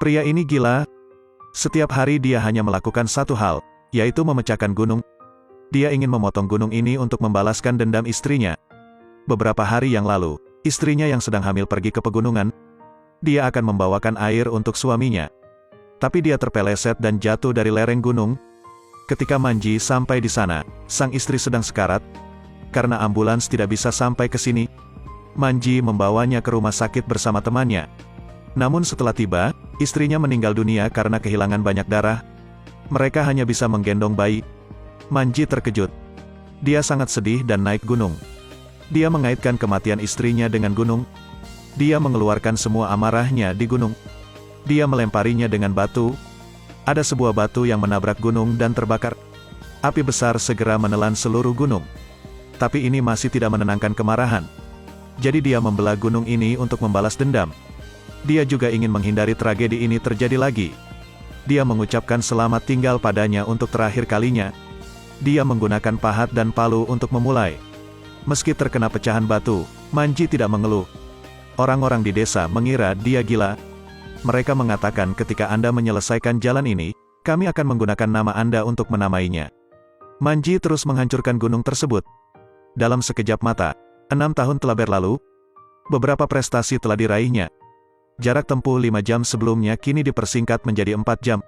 Pria ini gila. Setiap hari dia hanya melakukan satu hal, yaitu memecahkan gunung. Dia ingin memotong gunung ini untuk membalaskan dendam istrinya. Beberapa hari yang lalu, istrinya yang sedang hamil pergi ke pegunungan. Dia akan membawakan air untuk suaminya. Tapi dia terpeleset dan jatuh dari lereng gunung. Ketika Manji sampai di sana, sang istri sedang sekarat. Karena ambulans tidak bisa sampai ke sini, Manji membawanya ke rumah sakit bersama temannya. Namun setelah tiba, istrinya meninggal dunia karena kehilangan banyak darah. Mereka hanya bisa menggendong bayi. Manji terkejut. Dia sangat sedih dan naik gunung. Dia mengaitkan kematian istrinya dengan gunung. Dia mengeluarkan semua amarahnya di gunung. Dia melemparinya dengan batu. Ada sebuah batu yang menabrak gunung dan terbakar. Api besar segera menelan seluruh gunung. Tapi ini masih tidak menenangkan kemarahan. Jadi dia membelah gunung ini untuk membalas dendam. Dia juga ingin menghindari tragedi ini terjadi lagi. Dia mengucapkan selamat tinggal padanya untuk terakhir kalinya. Dia menggunakan pahat dan palu untuk memulai. Meski terkena pecahan batu, Manji tidak mengeluh. Orang-orang di desa mengira dia gila. Mereka mengatakan ketika Anda menyelesaikan jalan ini, kami akan menggunakan nama Anda untuk menamainya. Manji terus menghancurkan gunung tersebut. Dalam sekejap mata, 6 tahun telah berlalu. Beberapa prestasi telah diraihnya. Jarak tempuh 5 jam sebelumnya kini dipersingkat menjadi 4 jam.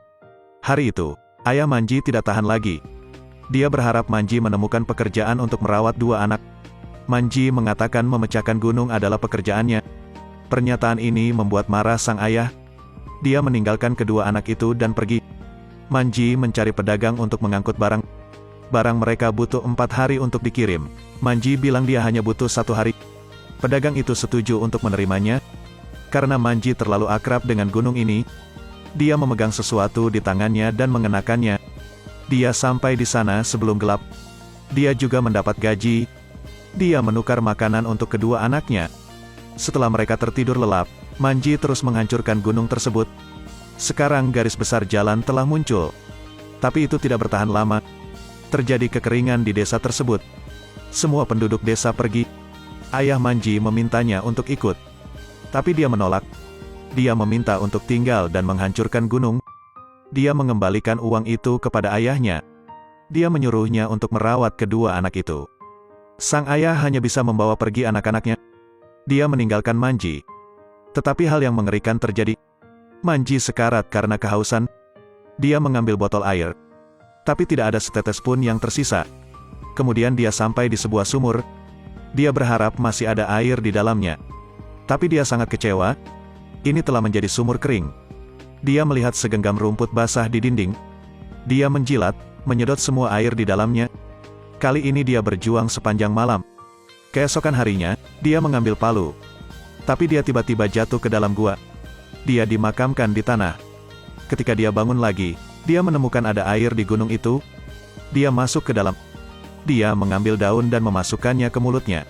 Hari itu, ayah Manji tidak tahan lagi. Dia berharap Manji menemukan pekerjaan untuk merawat 2 anak. Manji mengatakan memecahkan gunung adalah pekerjaannya. Pernyataan ini membuat marah sang ayah. Dia meninggalkan kedua anak itu dan pergi. Manji mencari pedagang untuk mengangkut barang. Barang mereka butuh 4 hari untuk dikirim. Manji bilang dia hanya butuh 1 hari. Pedagang itu setuju untuk menerimanya. Karena Manji terlalu akrab dengan gunung ini, dia memegang sesuatu di tangannya dan mengenakannya. Dia sampai di sana sebelum gelap. Dia juga mendapat gaji. Dia menukar makanan untuk kedua anaknya. Setelah mereka tertidur lelap, Manji terus menghancurkan gunung tersebut. Sekarang garis besar jalan telah muncul. Tapi itu tidak bertahan lama. Terjadi kekeringan di desa tersebut. Semua penduduk desa pergi. Ayah Manji memintanya untuk ikut. Tapi dia menolak. Dia meminta untuk tinggal dan menghancurkan gunung. Dia mengembalikan uang itu kepada ayahnya. Dia menyuruhnya untuk merawat kedua anak itu. Sang ayah hanya bisa membawa pergi anak-anaknya. Dia meninggalkan Manji. Tetapi hal yang mengerikan terjadi. Manji sekarat karena kehausan. Dia mengambil botol air. Tapi tidak ada setetes pun yang tersisa. Kemudian dia sampai di sebuah sumur. Dia berharap masih ada air di dalamnya. Tapi dia sangat kecewa. Ini telah menjadi sumur kering. Dia melihat segenggam rumput basah di dinding. Dia menjilat, menyedot semua air di dalamnya. Kali ini dia berjuang sepanjang malam. Keesokan harinya, dia mengambil palu. Tapi dia tiba-tiba jatuh ke dalam gua. Dia dimakamkan di tanah. Ketika dia bangun lagi, dia menemukan ada air di gunung itu. Dia masuk ke dalam. Dia mengambil daun dan memasukkannya ke mulutnya.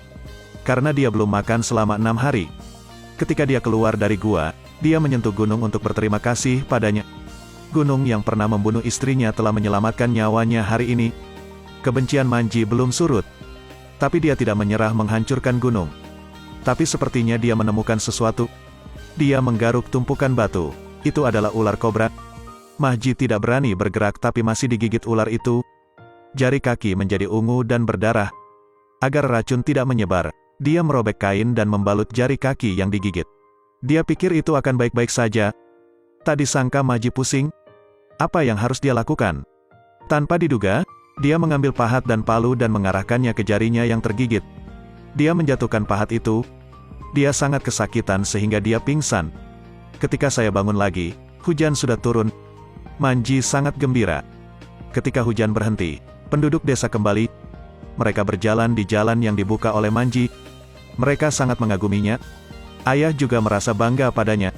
Karena dia belum makan selama 6 hari. Ketika dia keluar dari gua, dia menyentuh gunung untuk berterima kasih padanya. Gunung yang pernah membunuh istrinya telah menyelamatkan nyawanya hari ini. Kebencian Manji belum surut. Tapi dia tidak menyerah menghancurkan gunung. Tapi sepertinya dia menemukan sesuatu. Dia menggaruk tumpukan batu. Itu adalah ular kobra. Manji tidak berani bergerak tapi masih digigit ular itu. Jari kaki menjadi ungu dan berdarah. Agar racun tidak menyebar, dia merobek kain dan membalut jari kaki yang digigit. Dia pikir itu akan baik-baik saja. Tak disangka Manji pusing. Apa yang harus dia lakukan? Tanpa diduga, dia mengambil pahat dan palu dan mengarahkannya ke jarinya yang tergigit. Dia menjatuhkan pahat itu. Dia sangat kesakitan sehingga dia pingsan. Ketika saya bangun lagi, hujan sudah turun. Manji sangat gembira. Ketika hujan berhenti, penduduk desa kembali. Mereka berjalan di jalan yang dibuka oleh Manji. Mereka sangat mengaguminya. Ayah juga merasa bangga padanya.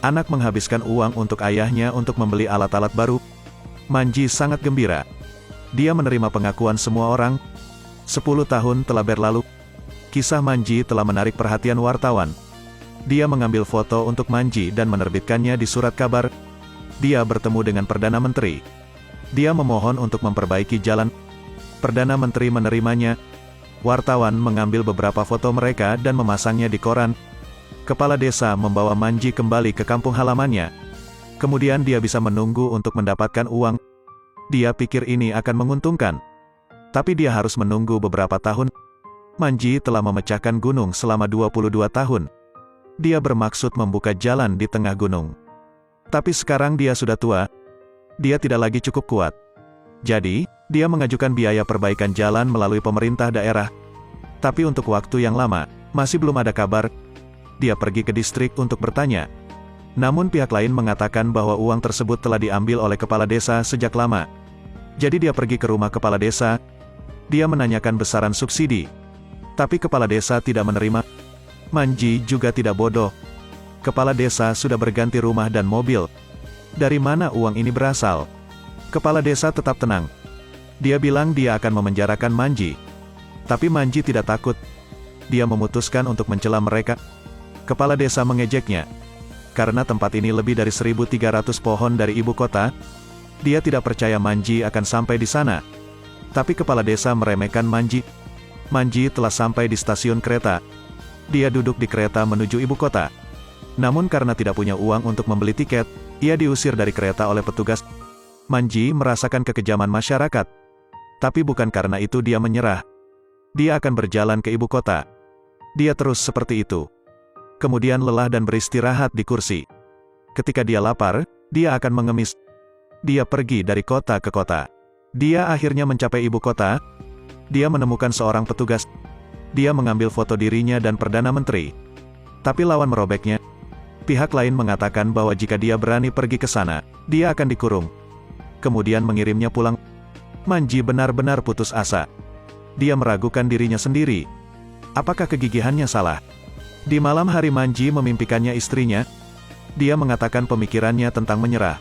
Anak menghabiskan uang untuk ayahnya untuk membeli alat-alat baru. Manji sangat gembira. Dia menerima pengakuan semua orang. 10 tahun telah berlalu. Kisah Manji telah menarik perhatian wartawan. Dia mengambil foto untuk Manji dan menerbitkannya di surat kabar. Dia bertemu dengan Perdana Menteri. Dia memohon untuk memperbaiki jalan. Perdana Menteri menerimanya. Wartawan mengambil beberapa foto mereka dan memasangnya di koran. Kepala desa membawa Manji kembali ke kampung halamannya. Kemudian dia bisa menunggu untuk mendapatkan uang. Dia pikir ini akan menguntungkan. Tapi dia harus menunggu beberapa tahun. Manji telah memecahkan gunung selama 22 tahun. Dia bermaksud membuka jalan di tengah gunung. Tapi sekarang dia sudah tua. Dia tidak lagi cukup kuat. Jadi, dia mengajukan biaya perbaikan jalan melalui pemerintah daerah. Tapi untuk waktu yang lama, masih belum ada kabar. Dia pergi ke distrik untuk bertanya. Namun pihak lain mengatakan bahwa uang tersebut telah diambil oleh kepala desa sejak lama. Jadi dia pergi ke rumah kepala desa. Dia menanyakan besaran subsidi. Tapi kepala desa tidak menerima. Manji juga tidak bodoh. Kepala desa sudah berganti rumah dan mobil. Dari mana uang ini berasal? Kepala desa tetap tenang. Dia bilang dia akan memenjarakan Manji. Tapi Manji tidak takut. Dia memutuskan untuk mencela mereka. Kepala desa mengejeknya. Karena tempat ini lebih dari 1.300 pohon dari ibu kota, dia tidak percaya Manji akan sampai di sana. Tapi kepala desa meremehkan Manji. Manji telah sampai di stasiun kereta. Dia duduk di kereta menuju ibu kota. Namun karena tidak punya uang untuk membeli tiket, ia diusir dari kereta oleh petugas. Manji merasakan kekejaman masyarakat. Tapi bukan karena itu dia menyerah. Dia akan berjalan ke ibu kota. Dia terus seperti itu. Kemudian lelah dan beristirahat di kursi. Ketika dia lapar, dia akan mengemis. Dia pergi dari kota ke kota. Dia akhirnya mencapai ibu kota. Dia menemukan seorang petugas. Dia mengambil foto dirinya dan Perdana Menteri. Tapi lawan merobeknya. Pihak lain mengatakan bahwa jika dia berani pergi ke sana, dia akan dikurung. Kemudian mengirimnya pulang. Manji benar-benar putus asa. Dia meragukan dirinya sendiri. Apakah kegigihannya salah? Di malam hari Manji memimpikannya istrinya. Dia mengatakan pemikirannya tentang menyerah.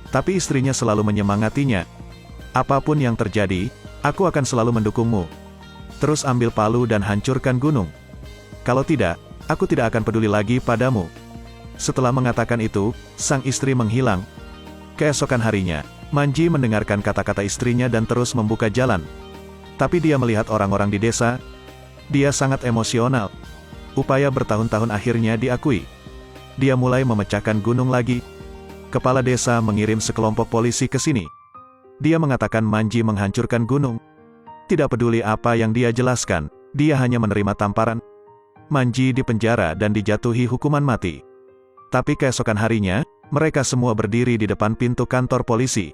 Tapi istrinya selalu menyemangatinya. Apapun yang terjadi, aku akan selalu mendukungmu. Terus ambil palu dan hancurkan gunung. Kalau tidak, aku tidak akan peduli lagi padamu. Setelah mengatakan itu, sang istri menghilang. Keesokan harinya, Manji mendengarkan kata-kata istrinya dan terus membuka jalan. Tapi dia melihat orang-orang di desa. Dia sangat emosional. Upaya bertahun-tahun akhirnya diakui. Dia mulai memecahkan gunung lagi. Kepala desa mengirim sekelompok polisi ke sini. Dia mengatakan Manji menghancurkan gunung. Tidak peduli apa yang dia jelaskan, dia hanya menerima tamparan. Manji dipenjara dan dijatuhi hukuman mati. Tapi keesokan harinya, mereka semua berdiri di depan pintu kantor polisi.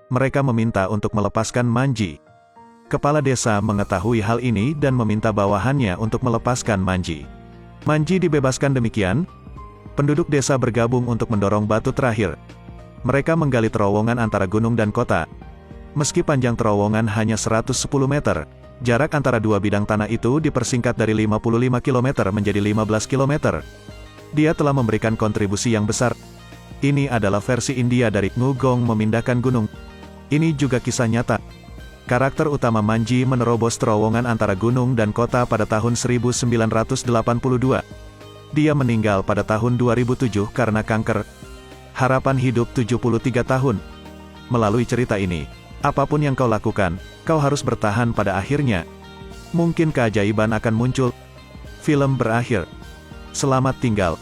Mereka meminta untuk melepaskan Manji. Kepala desa mengetahui hal ini dan meminta bawahannya untuk melepaskan Manji. Manji dibebaskan demikian. Penduduk desa bergabung untuk mendorong batu terakhir. Mereka menggali terowongan antara gunung dan kota. Meski panjang terowongan hanya 110 meter, jarak antara dua bidang tanah itu dipersingkat dari 55 km menjadi 15 km. Dia telah memberikan kontribusi yang besar. Ini adalah versi India dari Ngugong memindahkan gunung. Ini juga kisah nyata. Karakter utama Manji menerobos terowongan antara gunung dan kota pada tahun 1982. Dia meninggal pada tahun 2007 karena kanker. Harapan hidup 73 tahun. Melalui cerita ini, apapun yang kau lakukan, kau harus bertahan pada akhirnya. Mungkin keajaiban akan muncul. Film berakhir. Selamat tinggal.